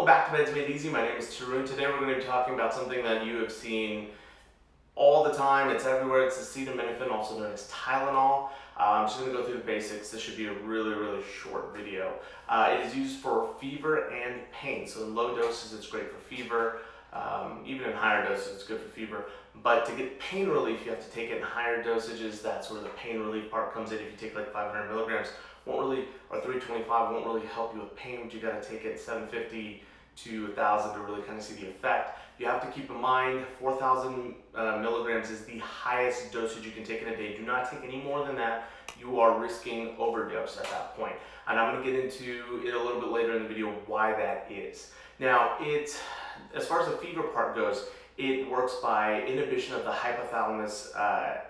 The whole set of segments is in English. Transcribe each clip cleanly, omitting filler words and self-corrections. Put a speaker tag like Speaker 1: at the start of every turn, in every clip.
Speaker 1: back to Meds Made Easy. My name is Tarun. Today we're going to be talking about something that you have seen all the time. It's everywhere. It's acetaminophen, also known as Tylenol. I'm just going to go through the basics. This should be a really short video. It is used for fever and pain. So in low doses, it's great for fever. Even in higher doses, it's good for fever. But to get pain relief, you have to take it in higher dosages. That's where the pain relief part comes in. If you take like 500 milligrams, or 325 won't really help you with pain, but you got to take it 750 to 1,000 to really kind of see the effect. You have to keep in mind 4,000 milligrams is the highest dosage you can take in a day. Do not take any more than that. You are risking overdose at that point. And I'm going to get into it a little bit later in the video why that is. Now, as far as the fever part goes, it works by inhibition of the hypothalamus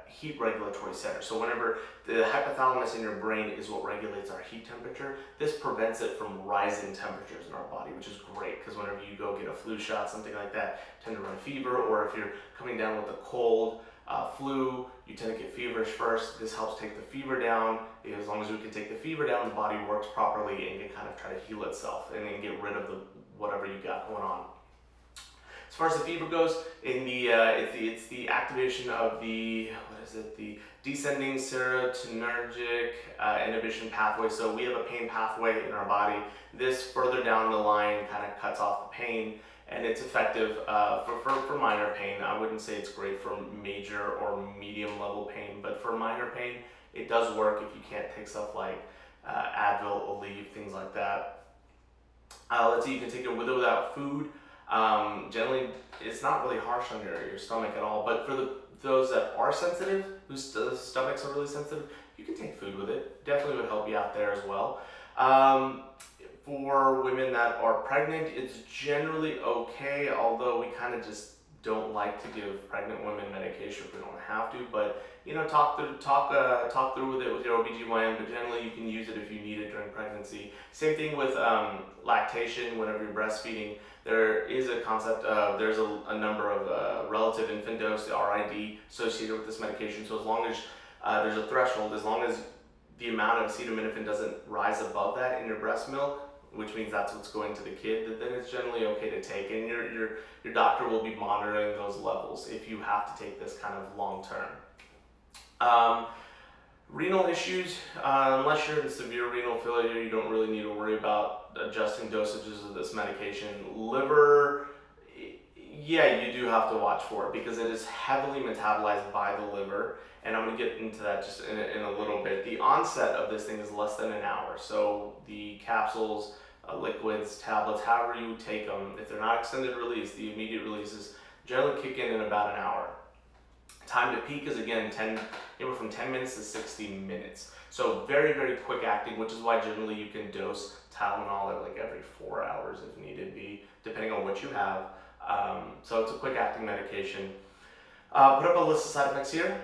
Speaker 1: heat regulatory center. So whenever the hypothalamus in your brain is what regulates our heat temperature, this prevents it from rising temperatures in our body, which is great because whenever you go get a flu shot, something like that, you tend to run fever, or if you're coming down with a cold, flu, you tend to get feverish first. This helps take the fever down. As long as we can take the fever down, the body works properly and can kind of try to heal itself and then get rid of whatever you got going on. As far as the fever goes, it's the activation of the descending serotonergic inhibition pathway. So we have a pain pathway in our body. This further down the line kind of cuts off the pain, and it's effective for minor pain. I wouldn't say it's great for major or medium level pain, but for minor pain, it does work if you can't take stuff like Advil, Aleve, things like that. Let's see, you can take it with or without food. Generally, it's not really harsh on your stomach at all, but for those that are sensitive, whose stomachs are really sensitive, you can take food with it. Definitely would help you out there as well. For women that are pregnant, it's generally okay, although we kind of just don't like to give pregnant women medication if we don't have to, but talk through with it with your OBGYN, but generally you can use it if you need it during pregnancy. Same thing with lactation. Whenever you're breastfeeding, there is a concept of, there's a number of relative infant dose, the RID, associated with this medication. So as long as there's a threshold, as long as the amount of acetaminophen doesn't rise above that in your breast milk, which means that's what's going to the kid, then it's generally okay to take. And your doctor will be monitoring those levels if you have to take this kind of long term. Renal issues, unless you're in severe renal failure, you don't really need to worry about adjusting dosages of this medication. Liver, yeah, you do have to watch for it because it is heavily metabolized by the liver, and I'm going to get into that just in a little bit. The onset of this thing is less than an hour, so the capsules, liquids, tablets, however you take them, if they're not extended release, the immediate releases generally kick in about an hour. Time to peak is again anywhere from 10 minutes to 60 minutes. So very quick acting, which is why generally you can dose Tylenol like every 4 hours if needed be, depending on what you have. So it's a quick acting medication. Put up a list of side effects here.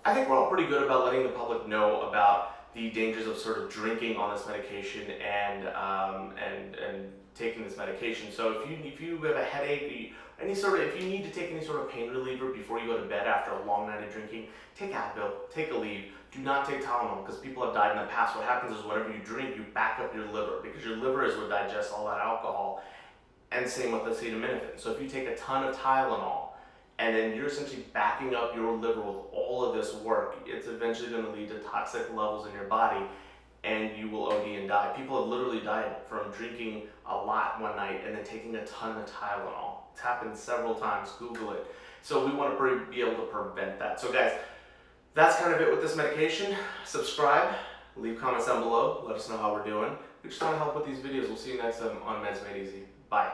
Speaker 1: I think we're all pretty good about letting the public know about the dangers of sort of drinking on this medication and taking this medication. So if you have a headache, if you need to take any sort of pain reliever before you go to bed after a long night of drinking, take Advil, take Aleve. Do not take Tylenol because people have died in the past. What happens is whenever you drink, you back up your liver because your liver is what digests all that alcohol. And same with acetaminophen. So if you take a ton of Tylenol and then you're essentially backing up your liver with all of this work, it's eventually going to lead to toxic levels in your body, and you will OD and die. People have literally died from drinking a lot one night and then taking a ton of Tylenol. It's happened several times. Google it. So we want to be able to prevent that. So guys, that's kind of it with this medication. Subscribe, leave comments down below, let us know how we're doing. We just want to help with these videos. We'll see you next time on Meds Made Easy. Bye.